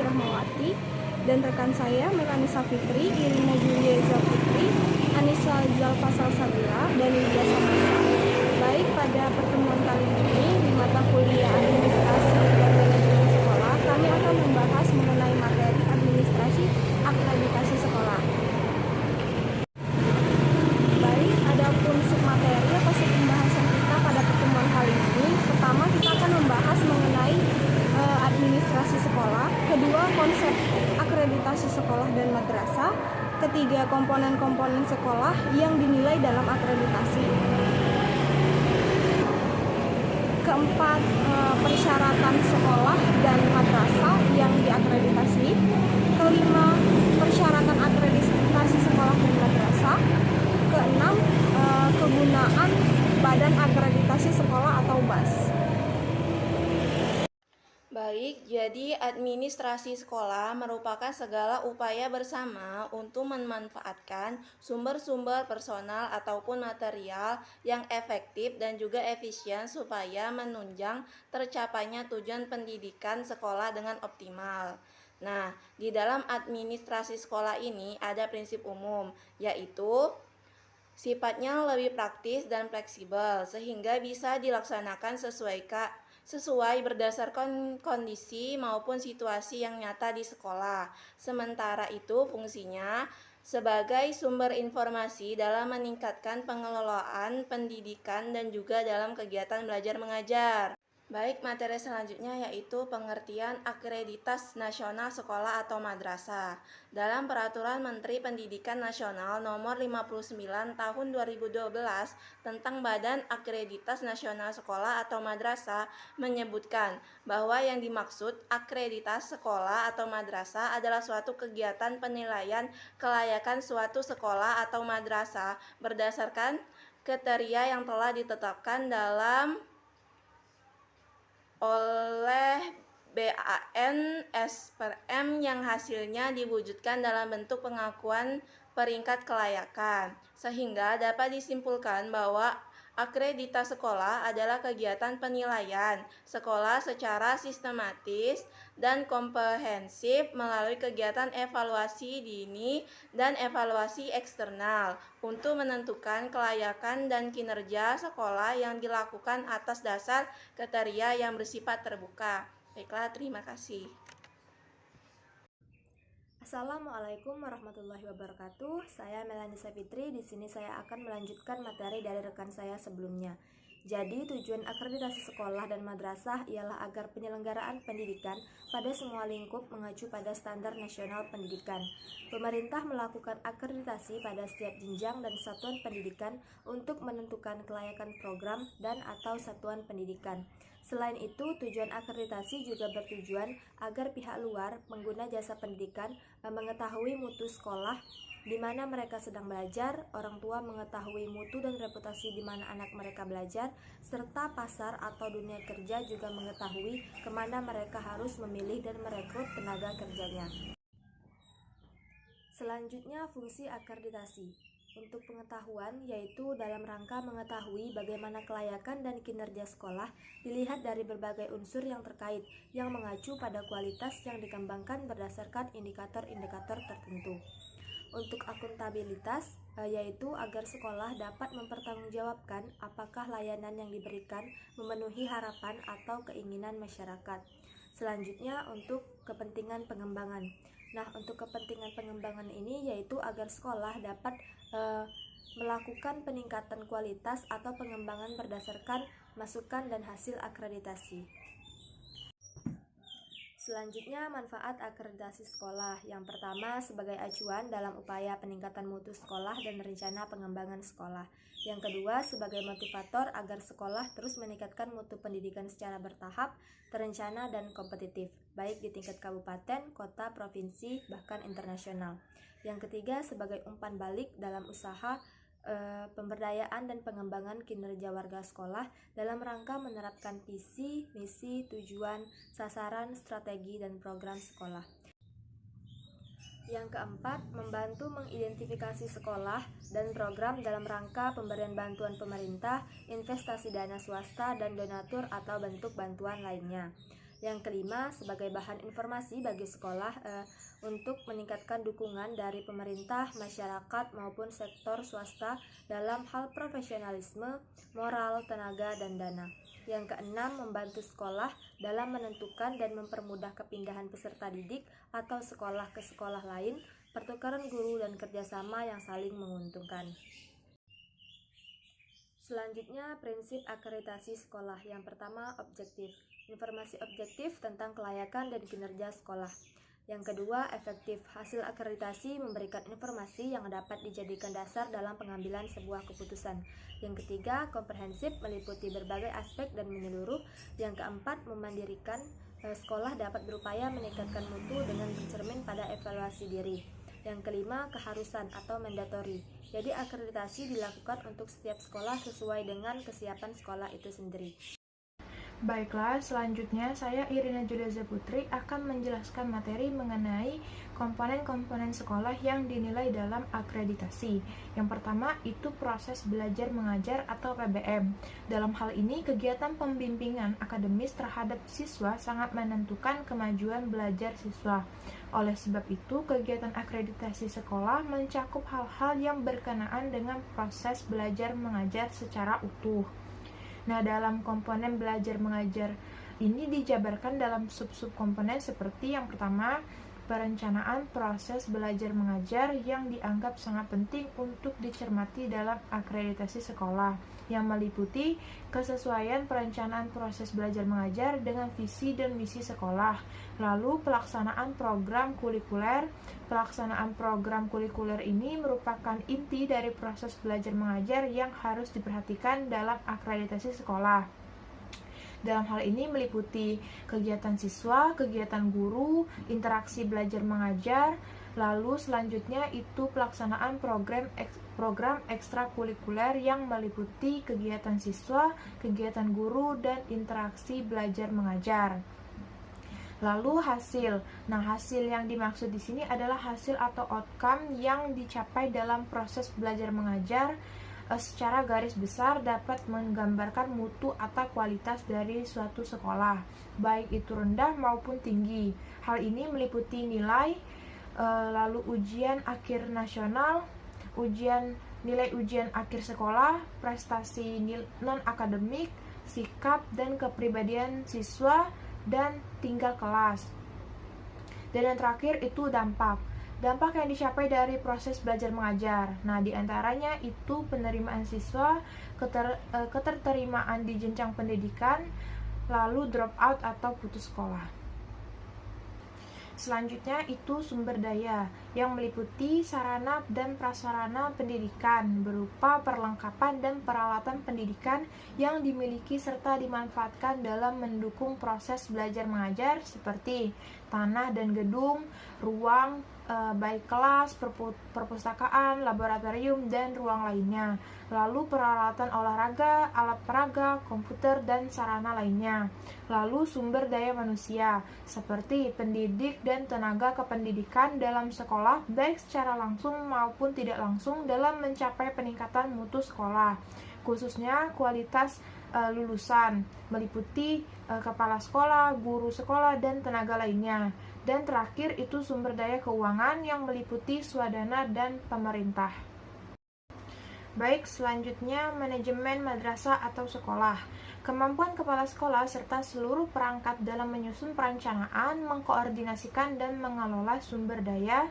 Rahmawati, dan rekan saya Melani Safitri, Irina Julia Zafitri, Anissa Zalfa Salsabila, dan Lydia Samasa. Baik, pada pertemuan kali ini di mata kuliah Administrasi dan Manajemen Sekolah, kami akan membahas mengenai materi administrasi akreditasi sekolah. Baik, adapun submateri atau pembahasan kita pada pertemuan kali ini, pertama kita akan membahas mengenai administrasi sekolah, kedua konsep akreditasi sekolah dan madrasah, ketiga komponen-komponen sekolah yang dinilai dalam akreditasi, keempat persyaratan sekolah dan madrasah yang diakreditasi, kelima persyaratan akreditasi sekolah dan madrasah, keenam kegunaan badan akreditasi sekolah atau BAS. Baik, jadi administrasi sekolah merupakan segala upaya bersama untuk memanfaatkan sumber-sumber personal ataupun material yang efektif dan juga efisien supaya menunjang tercapainya tujuan pendidikan sekolah dengan optimal. Nah, di dalam administrasi sekolah ini ada prinsip umum, yaitu sifatnya lebih praktis dan fleksibel sehingga bisa dilaksanakan sesuai berdasarkan kondisi maupun situasi yang nyata di sekolah. Sementara itu fungsinya sebagai sumber informasi dalam meningkatkan pengelolaan pendidikan dan juga dalam kegiatan belajar mengajar. Baik, materi selanjutnya yaitu pengertian akreditas nasional sekolah atau madrasah. Dalam Peraturan Menteri Pendidikan Nasional Nomor 59 Tahun 2012 tentang Badan Akreditas Nasional Sekolah atau Madrasah menyebutkan bahwa yang dimaksud akreditas sekolah atau madrasah adalah suatu kegiatan penilaian kelayakan suatu sekolah atau madrasah berdasarkan kriteria yang telah ditetapkan oleh BAN/SPM yang hasilnya diwujudkan dalam bentuk pengakuan peringkat kelayakan, sehingga dapat disimpulkan bahwa akreditas sekolah adalah kegiatan penilaian sekolah secara sistematis dan komprehensif melalui kegiatan evaluasi dini dan evaluasi eksternal untuk menentukan kelayakan dan kinerja sekolah yang dilakukan atas dasar kriteria yang bersifat terbuka. Baiklah, terima kasih. Assalamualaikum warahmatullahi wabarakatuh. Saya Melani Safitri. Di sini saya akan melanjutkan materi dari rekan saya sebelumnya. Jadi, tujuan akreditasi sekolah dan madrasah ialah agar penyelenggaraan pendidikan pada semua lingkup mengacu pada standar nasional pendidikan. Pemerintah melakukan akreditasi pada setiap jenjang dan satuan pendidikan untuk menentukan kelayakan program dan atau satuan pendidikan. Selain itu, tujuan akreditasi juga bertujuan agar pihak luar pengguna jasa pendidikan mengetahui mutu sekolah di mana mereka sedang belajar, orang tua mengetahui mutu dan reputasi di mana anak mereka belajar, serta pasar atau dunia kerja juga mengetahui kemana mereka harus memilih dan merekrut tenaga kerjanya. Selanjutnya, fungsi akreditasi. Untuk pengetahuan, yaitu dalam rangka mengetahui bagaimana kelayakan dan kinerja sekolah dilihat dari berbagai unsur yang terkait, yang mengacu pada kualitas yang dikembangkan berdasarkan indikator-indikator tertentu. Untuk akuntabilitas, yaitu agar sekolah dapat mempertanggungjawabkan apakah layanan yang diberikan memenuhi harapan atau keinginan masyarakat. Selanjutnya, untuk kepentingan pengembangan. Nah, untuk kepentingan pengembangan ini yaitu agar sekolah dapat melakukan peningkatan kualitas atau pengembangan berdasarkan masukan dan hasil akreditasi. Selanjutnya, manfaat akreditasi sekolah. Yang pertama, sebagai acuan dalam upaya peningkatan mutu sekolah dan rencana pengembangan sekolah. Yang kedua, sebagai motivator agar sekolah terus meningkatkan mutu pendidikan secara bertahap, terencana, dan kompetitif, baik di tingkat kabupaten, kota, provinsi, bahkan internasional. Yang ketiga, sebagai umpan balik dalam usaha pemberdayaan dan pengembangan kinerja warga sekolah dalam rangka menerapkan visi, misi, tujuan, sasaran, strategi, dan program sekolah. Yang keempat, membantu mengidentifikasi sekolah dan program dalam rangka pemberian bantuan pemerintah, investasi dana swasta, dan donatur atau bentuk bantuan lainnya. Yang kelima, sebagai bahan informasi bagi sekolah untuk meningkatkan dukungan dari pemerintah, masyarakat, maupun sektor swasta dalam hal profesionalisme, moral, tenaga, dan dana. Yang keenam, membantu sekolah dalam menentukan dan mempermudah kepindahan peserta didik atau sekolah ke sekolah lain, pertukaran guru, dan kerjasama yang saling menguntungkan. Selanjutnya, prinsip akreditasi sekolah. Yang pertama, objektif. Informasi objektif tentang kelayakan dan kinerja sekolah. Yang kedua, efektif. Hasil akreditasi memberikan informasi yang dapat dijadikan dasar dalam pengambilan sebuah keputusan. Yang ketiga, komprehensif, meliputi berbagai aspek dan menyeluruh. Yang keempat, memandirikan. Sekolah dapat berupaya meningkatkan mutu dengan bercermin pada evaluasi diri. Yang kelima, keharusan atau mandatory. Jadi akreditasi dilakukan untuk setiap sekolah sesuai dengan kesiapan sekolah itu sendiri. Baiklah, selanjutnya saya Irina Juliaza Putri akan menjelaskan materi mengenai komponen-komponen sekolah yang dinilai dalam akreditasi. Yang pertama itu proses belajar mengajar atau PBM. Dalam hal ini, kegiatan pembimbingan akademis terhadap siswa sangat menentukan kemajuan belajar siswa. Oleh sebab itu, kegiatan akreditasi sekolah mencakup hal-hal yang berkenaan dengan proses belajar mengajar secara utuh. Nah, dalam komponen belajar mengajar ini dijabarkan dalam sub-sub komponen seperti yang pertama, perencanaan proses belajar mengajar yang dianggap sangat penting untuk dicermati dalam akreditasi sekolah, yang meliputi kesesuaian perencanaan proses belajar mengajar dengan visi dan misi sekolah, lalu pelaksanaan program kulikuler. Pelaksanaan program kulikuler ini merupakan inti dari proses belajar mengajar yang harus diperhatikan dalam akreditasi sekolah. Dalam hal ini meliputi kegiatan siswa, kegiatan guru, interaksi belajar mengajar, lalu selanjutnya itu pelaksanaan program ekstrakurikuler yang meliputi kegiatan siswa, kegiatan guru, dan interaksi belajar mengajar. Lalu hasil. Nah, hasil yang dimaksud di sini adalah hasil atau outcome yang dicapai dalam proses belajar mengajar. Secara garis besar dapat menggambarkan mutu atau kualitas dari suatu sekolah, baik itu rendah maupun tinggi. Hal ini meliputi nilai, lalu ujian akhir nasional, nilai ujian akhir sekolah, prestasi non-akademik, sikap dan kepribadian siswa, dan tinggal kelas. Dan yang terakhir itu dampak. Dampak yang dicapai dari proses belajar mengajar. Nah, diantaranya itu penerimaan siswa, keterterimaan di jenjang pendidikan, lalu drop out atau putus sekolah. Selanjutnya itu sumber daya yang meliputi sarana dan prasarana pendidikan berupa perlengkapan dan peralatan pendidikan yang dimiliki serta dimanfaatkan dalam mendukung proses belajar mengajar seperti tanah dan gedung, ruang, baik kelas, perpustakaan, laboratorium, dan ruang lainnya. Lalu peralatan olahraga, alat peraga, komputer, dan sarana lainnya. Lalu sumber daya manusia, seperti pendidik dan tenaga kependidikan dalam sekolah, baik secara langsung maupun tidak langsung dalam mencapai peningkatan mutu sekolah, khususnya kualitas lulusan, meliputi kepala sekolah, guru sekolah, dan tenaga lainnya. Dan terakhir itu sumber daya keuangan yang meliputi swadana dan pemerintah. Baik, selanjutnya manajemen madrasah atau sekolah. Kemampuan kepala sekolah serta seluruh perangkat dalam menyusun perencanaan, mengkoordinasikan dan mengelola sumber daya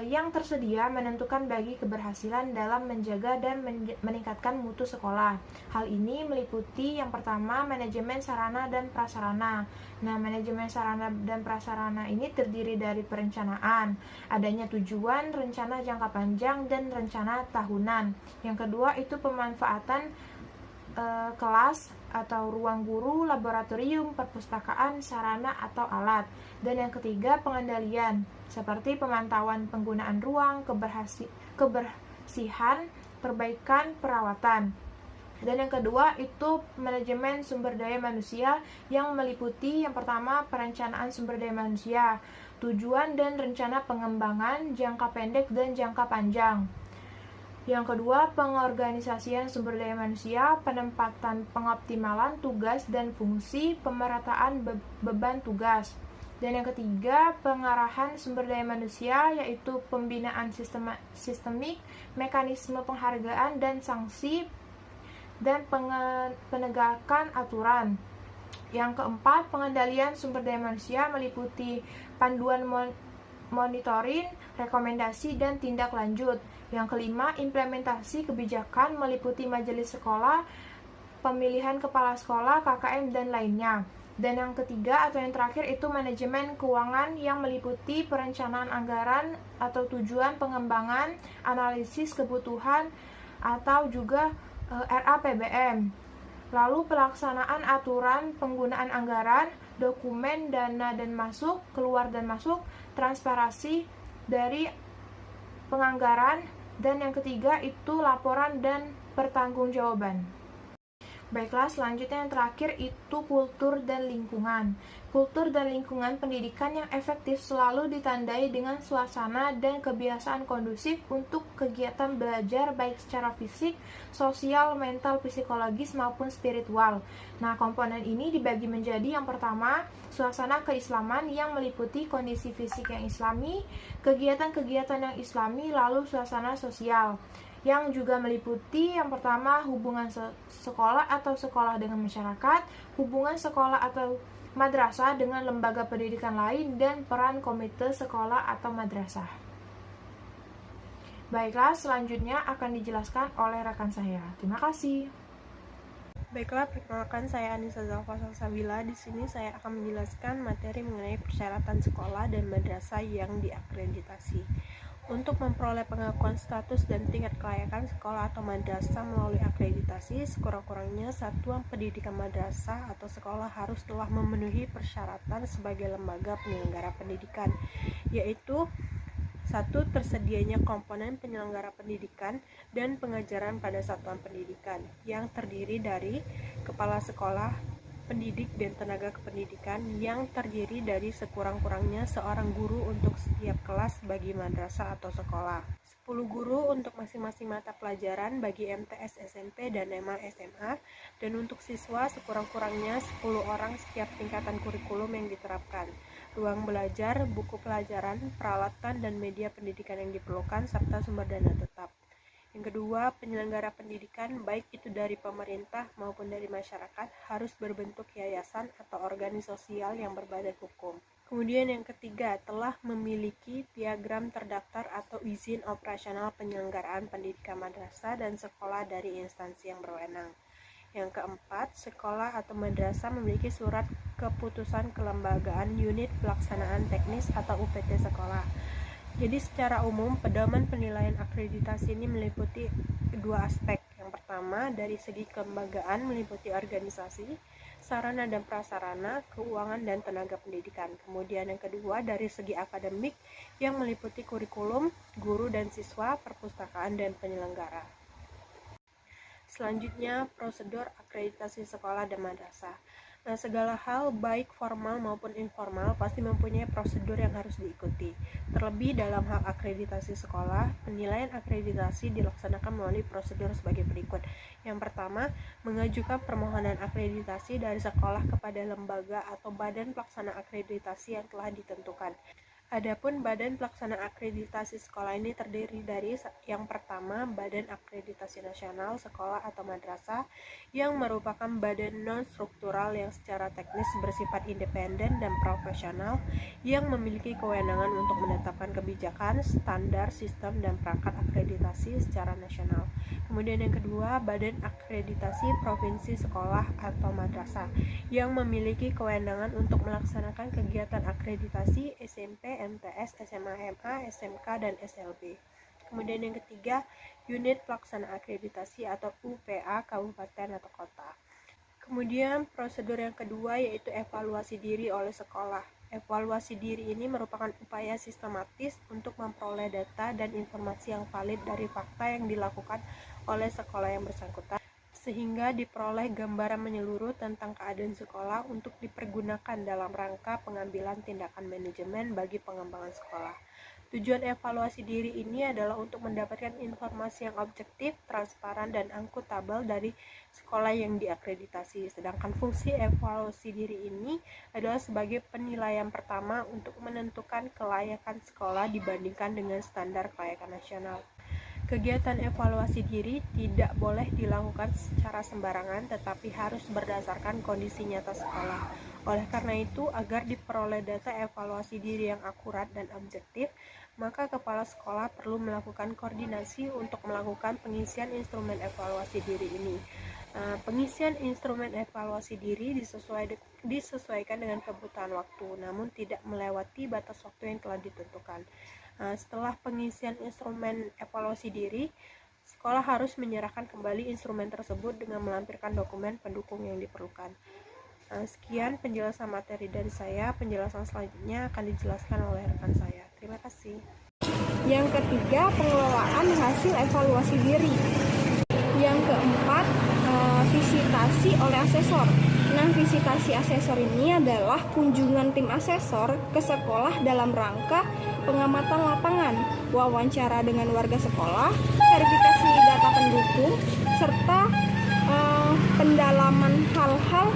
yang tersedia menentukan bagi keberhasilan dalam menjaga dan meningkatkan mutu sekolah. Hal ini meliputi yang pertama manajemen sarana dan prasarana. Nah, manajemen sarana dan prasarana ini terdiri dari perencanaan, adanya tujuan, rencana jangka panjang, dan rencana tahunan. Yang kedua itu pemanfaatan kelas atau ruang guru, laboratorium, perpustakaan, sarana atau alat. Dan yang ketiga pengendalian, seperti pemantauan penggunaan ruang, kebersihan, perbaikan, perawatan. Dan yang kedua itu manajemen sumber daya manusia yang meliputi yang pertama perencanaan sumber daya manusia, tujuan dan rencana pengembangan jangka pendek dan jangka panjang. Yang kedua, pengorganisasian sumber daya manusia, penempatan pengoptimalan tugas dan fungsi, pemerataan beban tugas. Dan yang ketiga, pengarahan sumber daya manusia, yaitu pembinaan sistemik, mekanisme penghargaan dan sanksi, dan penegakan aturan. Yang keempat, pengendalian sumber daya manusia meliputi panduan monitoring, rekomendasi, dan tindak lanjut. Yang kelima, implementasi kebijakan meliputi majelis sekolah, pemilihan kepala sekolah, KKM, dan lainnya. Dan yang ketiga atau yang terakhir itu manajemen keuangan yang meliputi perencanaan anggaran atau tujuan pengembangan, analisis kebutuhan, atau juga RAPBN. Lalu pelaksanaan aturan penggunaan anggaran, dokumen dana dan masuk, keluar dan masuk, transparansi dari penganggaran, dan yang ketiga itu laporan dan pertanggungjawaban. Baiklah, selanjutnya yang terakhir itu kultur dan lingkungan. Kultur dan lingkungan pendidikan yang efektif selalu ditandai dengan suasana dan kebiasaan kondusif untuk kegiatan belajar baik secara fisik, sosial, mental, psikologis maupun spiritual. Nah, komponen ini dibagi menjadi yang pertama, suasana keislaman yang meliputi kondisi fisik yang islami, kegiatan-kegiatan yang islami, lalu suasana sosial yang juga meliputi yang pertama hubungan sekolah atau sekolah dengan masyarakat, hubungan sekolah atau madrasah dengan lembaga pendidikan lain, dan peran komite sekolah atau madrasah. Baiklah, selanjutnya akan dijelaskan oleh rekan saya. Terima kasih. Baiklah, perkenalkan saya Anissa Zalfa Salsabila. Di sini saya akan menjelaskan materi mengenai persyaratan sekolah dan madrasah yang diakreditasi. Untuk memperoleh pengakuan status dan tingkat kelayakan sekolah atau madrasah melalui akreditasi, sekurang-kurangnya satuan pendidikan madrasah atau sekolah harus telah memenuhi persyaratan sebagai lembaga penyelenggara pendidikan, yaitu 1. Tersedianya komponen penyelenggara pendidikan dan pengajaran pada satuan pendidikan yang terdiri dari kepala sekolah, pendidik, dan tenaga kependidikan yang terdiri dari sekurang-kurangnya seorang guru untuk setiap kelas bagi madrasah atau sekolah, 10 guru untuk masing-masing mata pelajaran bagi MTS SMP dan SMA SMA, dan untuk siswa sekurang-kurangnya 10 orang setiap tingkatan kurikulum yang diterapkan, ruang belajar, buku pelajaran, peralatan, dan media pendidikan yang diperlukan, serta sumber dana tetap. Yang kedua, penyelenggara pendidikan, baik itu dari pemerintah maupun dari masyarakat, harus berbentuk yayasan atau organisasi sosial yang berbadan hukum. Kemudian yang ketiga, telah memiliki piagam terdaftar atau izin operasional penyelenggaraan pendidikan madrasah dan sekolah dari instansi yang berwenang. Yang keempat, sekolah atau madrasah memiliki surat keputusan kelembagaan unit pelaksanaan teknis atau UPT sekolah. Jadi secara umum, pedoman penilaian akreditasi ini meliputi kedua aspek. Yang pertama, dari segi kelembagaan meliputi organisasi, sarana dan prasarana, keuangan, dan tenaga pendidikan. Kemudian yang kedua, dari segi akademik yang meliputi kurikulum, guru dan siswa, perpustakaan, dan penyelenggara. Selanjutnya, prosedur akreditasi sekolah dan madrasah. Nah, segala hal baik formal maupun informal pasti mempunyai prosedur yang harus diikuti. Terlebih dalam hal akreditasi sekolah, penilaian akreditasi dilaksanakan melalui prosedur sebagai berikut. Yang pertama, mengajukan permohonan akreditasi dari sekolah kepada lembaga atau badan pelaksana akreditasi yang telah ditentukan. Adapun badan pelaksana akreditasi sekolah ini terdiri dari yang pertama, Badan Akreditasi Nasional Sekolah atau Madrasah yang merupakan badan non-struktural yang secara teknis bersifat independen dan profesional yang memiliki kewenangan untuk menetapkan kebijakan, standar, sistem, dan perangkat akreditasi secara nasional. Kemudian yang kedua, Badan Akreditasi Provinsi Sekolah atau Madrasah yang memiliki kewenangan untuk melaksanakan kegiatan akreditasi SMP, MTS, SMA, MA, SMK, dan SLB. Kemudian yang ketiga, Unit Pelaksana Akreditasi atau UPA Kabupaten atau Kota. Kemudian prosedur yang kedua yaitu evaluasi diri oleh sekolah. Evaluasi diri ini merupakan upaya sistematis untuk memperoleh data dan informasi yang valid dari fakta yang dilakukan oleh sekolah yang bersangkutan, sehingga diperoleh gambaran menyeluruh tentang keadaan sekolah untuk dipergunakan dalam rangka pengambilan tindakan manajemen bagi pengembangan sekolah. Tujuan evaluasi diri ini adalah untuk mendapatkan informasi yang objektif, transparan, dan akuntabel dari sekolah yang diakreditasi. Sedangkan fungsi evaluasi diri ini adalah sebagai penilaian pertama untuk menentukan kelayakan sekolah dibandingkan dengan standar kelayakan nasional. Kegiatan evaluasi diri tidak boleh dilakukan secara sembarangan, tetapi harus berdasarkan kondisi nyata sekolah. Oleh karena itu, agar diperoleh data evaluasi diri yang akurat dan objektif, maka kepala sekolah perlu melakukan koordinasi untuk melakukan pengisian instrumen evaluasi diri ini. Pengisian instrumen evaluasi diri disesuaikan dengan kebutuhan waktu, namun tidak melewati batas waktu yang telah ditentukan. Setelah pengisian instrumen evaluasi diri, sekolah harus menyerahkan kembali instrumen tersebut dengan melampirkan dokumen pendukung yang diperlukan. Sekian penjelasan materi dari saya. Penjelasan selanjutnya akan dijelaskan oleh rekan saya. Terima kasih. Yang ketiga, pengelolaan hasil evaluasi diri. Yang keempat, visitasi oleh asesor. Nah, visitasi asesor ini adalah kunjungan tim asesor ke sekolah dalam rangka pengamatan lapangan, wawancara dengan warga sekolah, verifikasi data pendukung, serta pendalaman hal-hal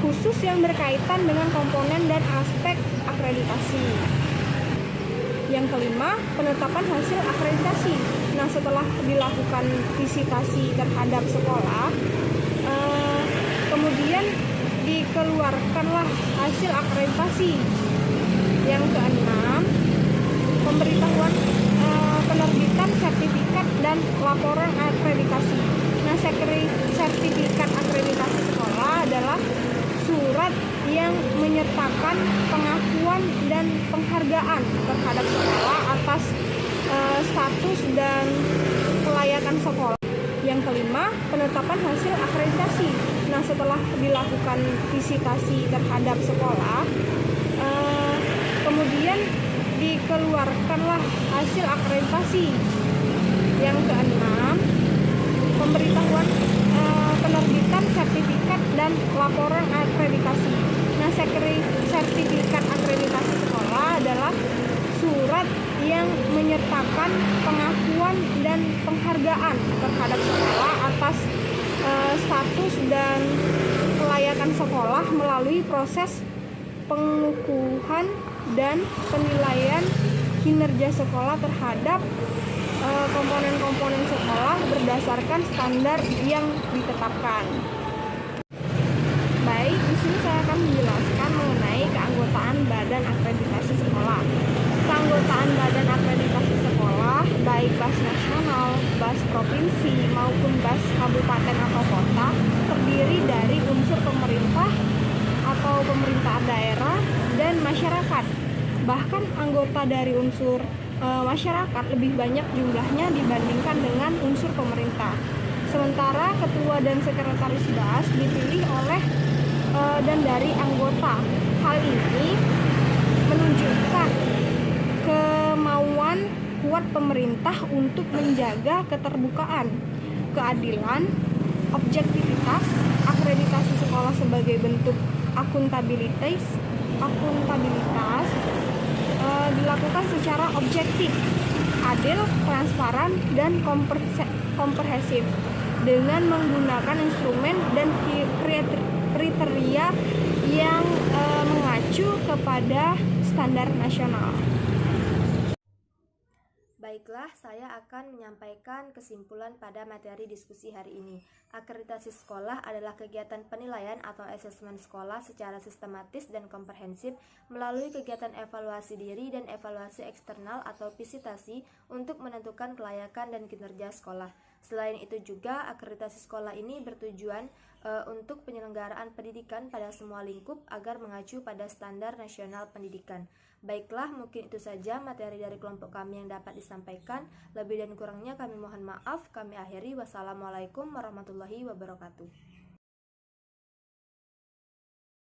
khusus yang berkaitan dengan komponen dan aspek akreditasi. Yang kelima, penetapan hasil akreditasi. Nah, setelah dilakukan visitasi terhadap sekolah, kemudian dikeluarkanlah hasil akreditasi. Yang keenam, pemberitahuan penerbitan sertifikat dan laporan akreditasi. Nah, sertifikat akreditasi sekolah adalah surat yang menyertakan pengakuan dan penghargaan terhadap sekolah atas status dan kelayakan sekolah. Yang kelima, penetapan hasil akreditasi. Nah, setelah dilakukan visitasi terhadap sekolah, kemudian dikeluarkanlah hasil akreditasi. Yang keenam, pemberitahuan penerbitan sertifikat dan laporan akreditasi. Nah, sertifikat akreditasi sekolah adalah surat yang menyertakan pengakuan dan penghargaan terhadap sekolah atas status dan kelayakan sekolah melalui proses pengukuhan dan penilaian kinerja sekolah terhadap komponen-komponen sekolah berdasarkan standar yang ditetapkan. Baik, di sini saya akan menjelaskan mengenai keanggotaan Badan Akreditasi Sekolah. Keanggotaan Badan Akreditasi Sekolah, baik BAS nasional, BAS provinsi, maupun BAS kabupaten atau kota, terdiri dari unsur pemerintah atau pemerintah daerah dan masyarakat. Bahkan anggota dari unsur masyarakat lebih banyak jumlahnya dibandingkan dengan unsur pemerintah. Sementara ketua dan sekretaris BAS dipilih oleh dan dari anggota. Hal ini menunjukkan kemauan kuat pemerintah untuk menjaga keterbukaan, keadilan, objektivitas, akreditasi sekolah sebagai bentuk akuntabilitas dilakukan secara objektif, adil, transparan, dan komprehensif dengan menggunakan instrumen dan kriteria yang mengacu kepada standar nasional. Baiklah, saya akan menyampaikan kesimpulan pada materi diskusi hari ini. Akreditasi sekolah adalah kegiatan penilaian atau asesmen sekolah secara sistematis dan komprehensif melalui kegiatan evaluasi diri dan evaluasi eksternal atau visitasi untuk menentukan kelayakan dan kinerja sekolah. Selain itu juga, akreditasi sekolah ini bertujuan untuk penyelenggaraan pendidikan pada semua lingkup agar mengacu pada standar nasional pendidikan. Baiklah, mungkin itu saja materi dari kelompok kami yang dapat disampaikan. Lebih dan kurangnya kami mohon maaf. Kami akhiri. Wassalamualaikum warahmatullahi wabarakatuh.